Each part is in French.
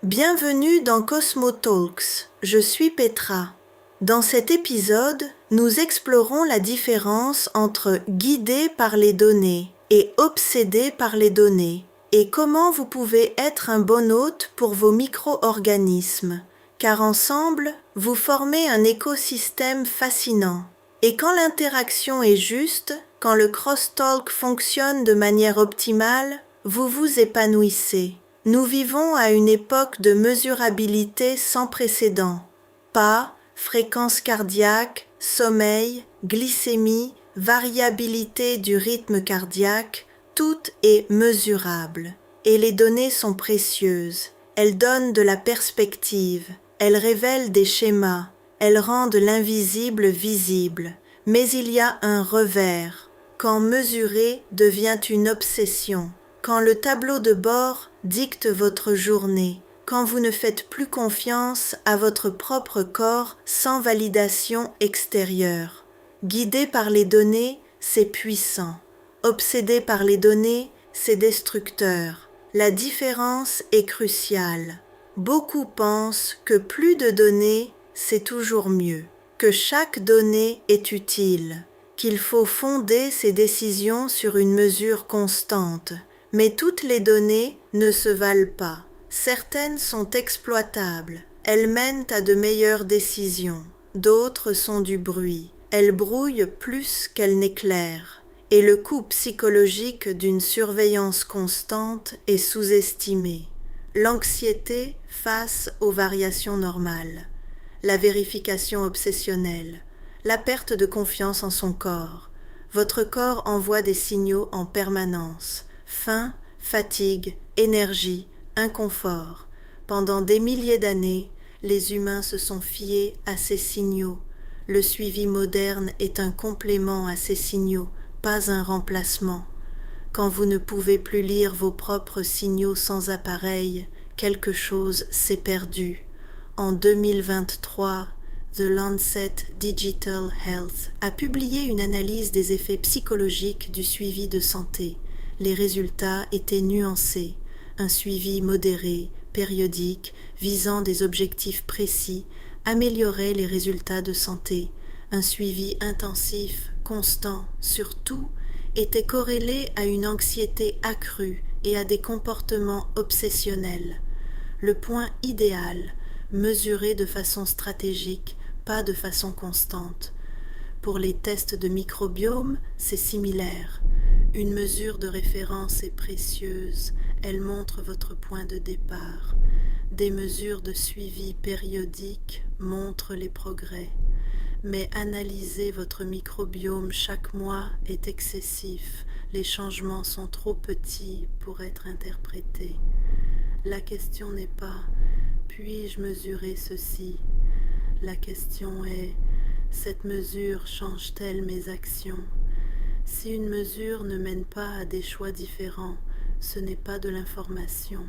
Bienvenue dans Cosmo Talks, je suis Petra. Dans cet épisode, nous explorons la différence entre guidé par les données et obsédé par les données et comment vous pouvez être un bon hôte pour vos micro-organismes, car ensemble, vous formez un écosystème fascinant. Et quand l'interaction est juste, quand le crosstalk fonctionne de manière optimale, vous vous épanouissez. Nous vivons à une époque de mesurabilité sans précédent. Pas, fréquence cardiaque, sommeil, glycémie, variabilité du rythme cardiaque, tout est mesurable. Et les données sont précieuses. Elles donnent de la perspective. Elles révèlent des schémas. Elles rendent l'invisible visible. Mais il y a un revers. Quand mesurer devient une obsession. Quand le tableau de bord dicte votre journée, quand vous ne faites plus confiance à votre propre corps sans validation extérieure. Guidé par les données, c'est puissant. Obsédé par les données, c'est destructeur. La différence est cruciale. Beaucoup pensent que plus de données, c'est toujours mieux, que chaque donnée est utile, qu'il faut fonder ses décisions sur une mesure constante. Mais toutes les données ne se valent pas. Certaines sont exploitables. Elles mènent à de meilleures décisions. D'autres sont du bruit. Elles brouillent plus qu'elles n'éclairent. Et le coût psychologique d'une surveillance constante est sous-estimé. L'anxiété face aux variations normales. La vérification obsessionnelle. La perte de confiance en son corps. Votre corps envoie des signaux en permanence. Faim, fatigue, énergie, inconfort. Pendant des milliers d'années, les humains se sont fiés à ces signaux. Le suivi moderne est un complément à ces signaux, pas un remplacement. Quand vous ne pouvez plus lire vos propres signaux sans appareil, quelque chose s'est perdu. En 2023, The Lancet Digital Health a publié une analyse des effets psychologiques du suivi de santé. Les résultats étaient nuancés, un suivi modéré, périodique, visant des objectifs précis, améliorait les résultats de santé. Un suivi intensif, constant, surtout, était corrélé à une anxiété accrue et à des comportements obsessionnels. Le point idéal, mesuré de façon stratégique, pas de façon constante. Pour les tests de microbiome, c'est similaire. Une mesure de référence est précieuse, elle montre votre point de départ. Des mesures de suivi périodiques montrent les progrès. Mais analyser votre microbiome chaque mois est excessif, les changements sont trop petits pour être interprétés. La question n'est pas « puis-je mesurer ceci ?» La question est « cette mesure change-t-elle mes actions ?» Si une mesure ne mène pas à des choix différents, ce n'est pas de l'information,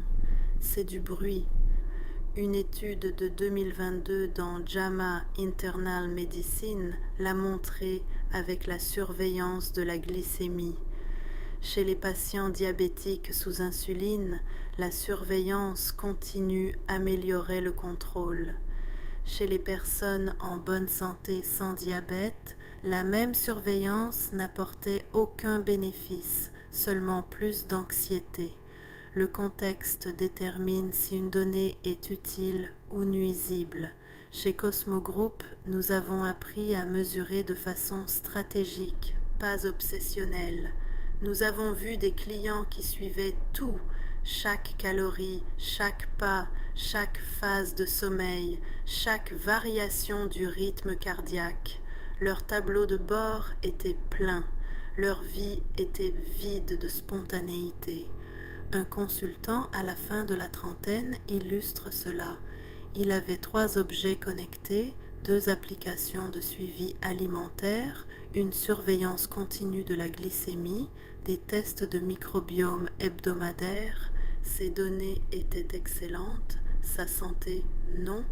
c'est du bruit. Une étude de 2022 dans JAMA Internal Medicine l'a montré avec la surveillance de la glycémie. Chez les patients diabétiques sous insuline, la surveillance continue améliorait le contrôle. Chez les personnes en bonne santé sans diabète, la même surveillance n'apportait aucun bénéfice, seulement plus d'anxiété. Le contexte détermine si une donnée est utile ou nuisible. Chez Cosmo Group, nous avons appris à mesurer de façon stratégique, pas obsessionnelle. Nous avons vu des clients qui suivaient tout, chaque calorie, chaque pas, chaque phase de sommeil, chaque variation du rythme cardiaque. Leur tableau de bord était plein, leur vie était vide de spontanéité. Un consultant à la fin de la trentaine illustre cela. Il avait 3 objets connectés, 2 applications de suivi alimentaire, une surveillance continue de la glycémie, des tests de microbiome hebdomadaires. Ses données étaient excellentes, sa santé non.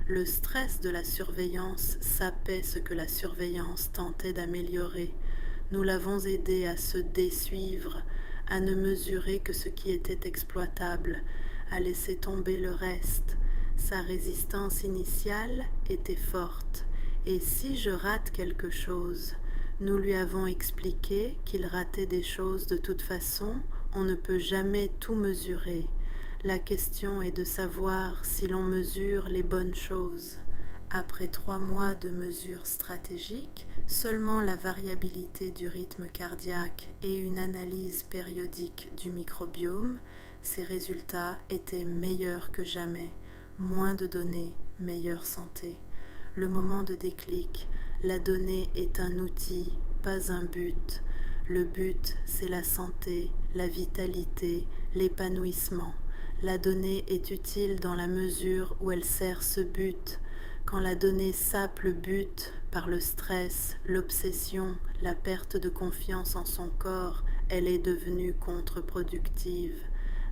Le stress de la surveillance sapait ce que la surveillance tentait d'améliorer. Nous l'avons aidé à se désuivre, à ne mesurer que ce qui était exploitable, à laisser tomber le reste. Sa résistance initiale était forte. Et si je rate quelque chose, nous lui avons expliqué qu'il ratait des choses de toute façon, on ne peut jamais tout mesurer. La question est de savoir si l'on mesure les bonnes choses. Après 3 mois de mesures stratégiques, seulement la variabilité du rythme cardiaque et une analyse périodique du microbiome, ces résultats étaient meilleurs que jamais. Moins de données, meilleure santé. Le moment de déclic, la donnée est un outil, pas un but. Le but, c'est la santé, la vitalité, l'épanouissement. La donnée est utile dans la mesure où elle sert ce but. Quand la donnée sape le but par le stress, l'obsession, la perte de confiance en son corps, elle est devenue contre-productive.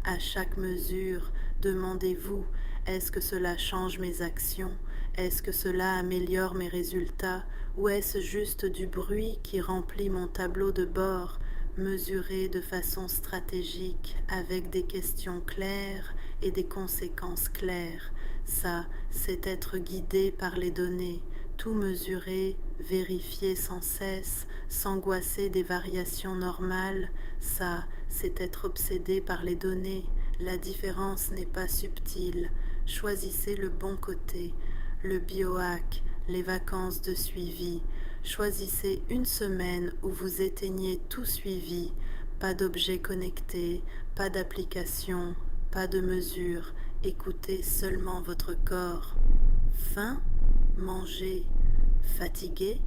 À chaque mesure, demandez-vous, est-ce que cela change mes actions? Est-ce que cela améliore mes résultats? Ou est-ce juste du bruit qui remplit mon tableau de bord? Mesurer de façon stratégique avec des questions claires et des conséquences claires. Ça, c'est être guidé par les données. Tout mesurer, vérifier sans cesse, s'angoisser des variations normales, ça, c'est être obsédé par les données. La différence n'est pas subtile. Choisissez le bon côté. Le biohack, les vacances de suivi. Choisissez une semaine où vous éteignez tout suivi. Pas d'objets connectés, pas d'application, pas de mesure. Écoutez seulement votre corps. Faim? Mangez. Fatigué?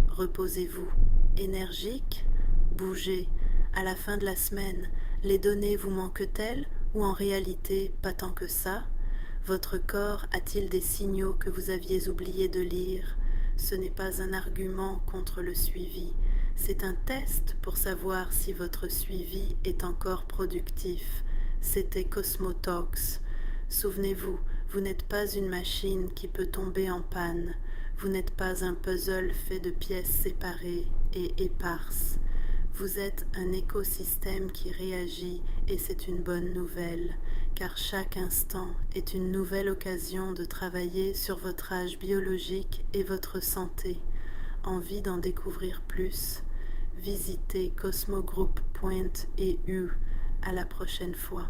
Reposez-vous. Énergique? Bougez. À la fin de la semaine, les données vous manquent-elles ou en réalité pas tant que ça? Votre corps a-t-il des signaux que vous aviez oublié de lire? Ce n'est pas un argument contre le suivi, c'est un test pour savoir si votre suivi est encore productif. C'était Cosmotalks. Souvenez-vous, vous n'êtes pas une machine qui peut tomber en panne. Vous n'êtes pas un puzzle fait de pièces séparées et éparses. Vous êtes un écosystème qui réagit et c'est une bonne nouvelle, car chaque instant est une nouvelle occasion de travailler sur votre âge biologique et votre santé. Envie d'en découvrir plus? Visitez cosmogroup.eu. À la prochaine fois.